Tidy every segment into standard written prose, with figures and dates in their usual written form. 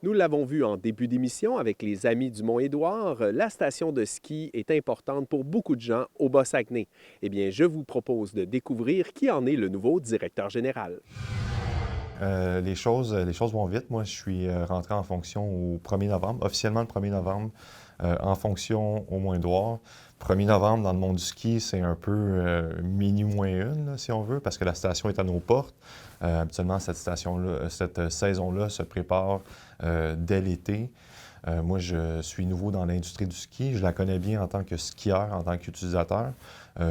Nous l'avons vu en début d'émission avec les Amis du Mont-Édouard, la station de ski est importante pour beaucoup de gens au Bas-Saguenay. Eh bien, je vous propose de découvrir qui en est le nouveau directeur général. Les choses vont vite. Moi, je suis rentré en fonction au 1er novembre, officiellement le 1er novembre, en fonction au Mont-Édouard. 1er novembre, dans le monde du ski, c'est un peu mini-1, là, si on veut, parce que la station est à nos portes. Habituellement, cette saison-là se prépare dès l'été. Moi, je suis nouveau dans l'industrie du ski. Je la connais bien en tant que skieur, en tant qu'utilisateur.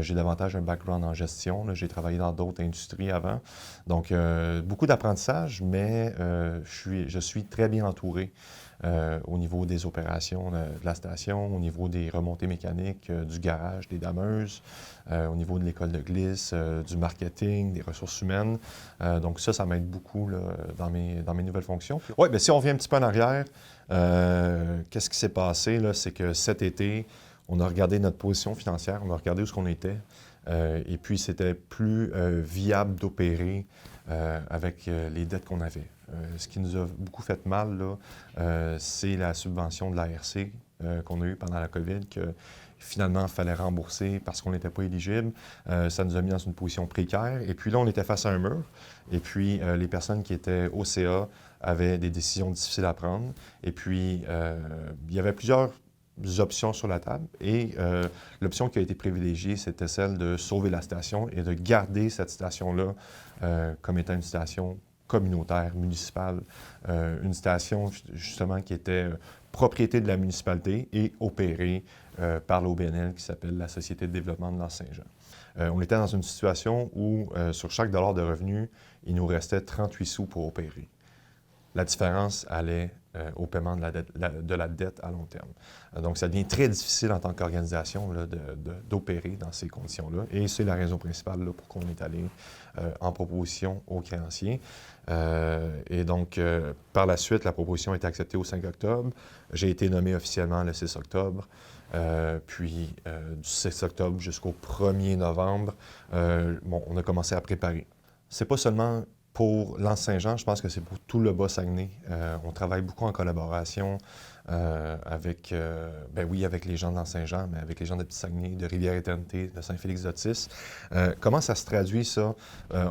J'ai davantage un background en gestion. Là. J'ai travaillé dans d'autres industries avant. Donc, beaucoup d'apprentissage, mais je suis très bien entouré au niveau des opérations de la station, au niveau des remontées mécaniques, du garage, des dameuses, au niveau de l'école de glisse, du marketing, des ressources humaines. Donc, ça m'aide beaucoup là, dans mes nouvelles fonctions. Oui, bien, si on revient un petit peu en arrière, qu'est-ce qui s'est passé, là? C'est que cet été, on a regardé notre position financière, on a regardé où ce qu'on était, et puis c'était plus viable d'opérer avec les dettes qu'on avait. Ce qui nous a beaucoup fait mal, là, c'est la subvention de l'ARC qu'on a eue pendant la COVID, que finalement, il fallait rembourser parce qu'on n'était pas éligible. Ça nous a mis dans une position précaire. Et puis là, on était face à un mur. Et puis, les personnes qui étaient au CA avaient des décisions difficiles à prendre. Et puis, il y avait plusieurs options sur la table. Et l'option qui a été privilégiée, c'était celle de sauver la station et de garder cette station-là comme étant une station communautaire, municipale, une station justement qui était propriété de la municipalité et opérée par l'OBNL qui s'appelle la Société de développement de l'Anse-Saint-Jean. On était dans une situation où sur chaque dollar de revenu, il nous restait 38 sous pour opérer. La différence allait au paiement de la dette à long terme. Donc, ça devient très difficile en tant qu'organisation là, d'opérer dans ces conditions-là. Et c'est la raison principale là, pour qu'on est allé en proposition aux créanciers. Et donc, par la suite, la proposition a été acceptée au 5 octobre. J'ai été nommé officiellement le 6 octobre. Puis, du 6 octobre jusqu'au 1er novembre, on a commencé à préparer. C'est pas seulement pour l'Anse-Saint-Jean, je pense que c'est pour tout le Bas-Saguenay. On travaille beaucoup en collaboration avec les gens de l'Anse-Saint-Jean, mais avec les gens de Petit-Saguenay, de Rivière-Éternité, de Saint-Félix-d'Otis. Comment ça se traduit, ça?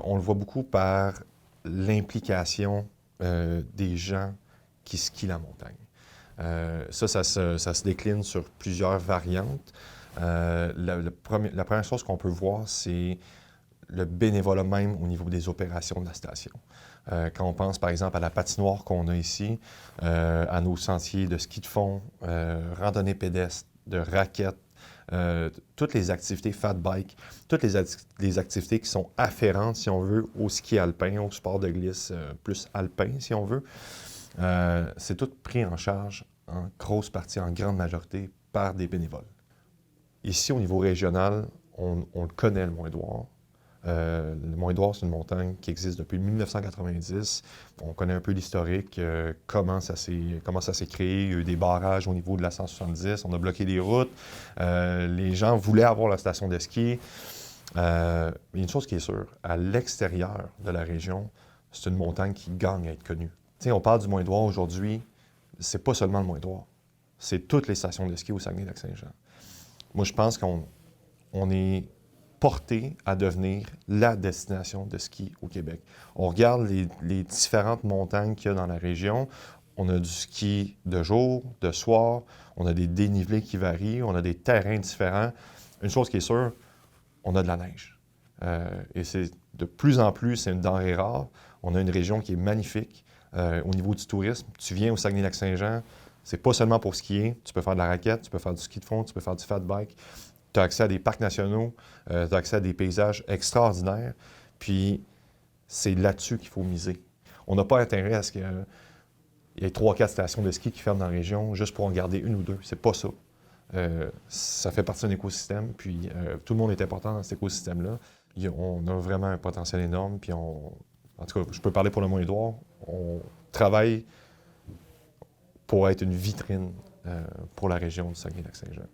On le voit beaucoup par l'implication des gens qui skient la montagne. Ça se décline sur plusieurs variantes. La première chose qu'on peut voir, c'est le bénévolat même au niveau des opérations de la station. Quand on pense, par exemple, à la patinoire qu'on a ici, à nos sentiers de ski de fond, randonnée pédestre, de raquettes, toutes les activités fat bike, toutes les activités qui sont afférentes, si on veut, au ski alpin, au sport de glisse plus alpin, si on veut, c'est tout pris en charge en grosse partie, en grande majorité, par des bénévoles. Ici, au niveau régional, on le connaît, le Mont-Édouard. Le Mont-Édouard, c'est une montagne qui existe depuis 1990. On connaît un peu l'historique, comment ça s'est créé. Il y a eu des barrages au niveau de la 170. On a bloqué des routes. Les gens voulaient avoir la station de ski. Mais une chose qui est sûre, à l'extérieur de la région, c'est une montagne qui gagne à être connue. T'sais, on parle du Mont-Édouard aujourd'hui, c'est pas seulement le Mont-Édouard. C'est toutes les stations de ski au Saguenay-Lac-Saint-Jean. Moi, je pense qu'on est porté à devenir la destination de ski au Québec. On regarde les différentes montagnes qu'il y a dans la région. On a du ski de jour, de soir, on a des dénivelés qui varient, on a des terrains différents. Une chose qui est sûre, on a de la neige. Et c'est de plus en plus, c'est une denrée rare. On a une région qui est magnifique au niveau du tourisme. Tu viens au Saguenay-Lac-Saint-Jean, c'est pas seulement pour skier. Tu peux faire de la raquette, tu peux faire du ski de fond, tu peux faire du fat bike. Tu as accès à des parcs nationaux, tu as accès à des paysages extraordinaires. Puis, c'est là-dessus qu'il faut miser. On n'a pas intérêt à ce qu'il y ait 3-4 stations de ski qui ferment dans la région juste pour en garder une ou deux. C'est pas ça. Ça fait partie d'un écosystème, puis tout le monde est important dans cet écosystème-là. On a vraiment un potentiel énorme, puis en tout cas, je peux parler pour le Mont-Édouard, on travaille pour être une vitrine pour la région du Saguenay-Lac-Saint-Jean.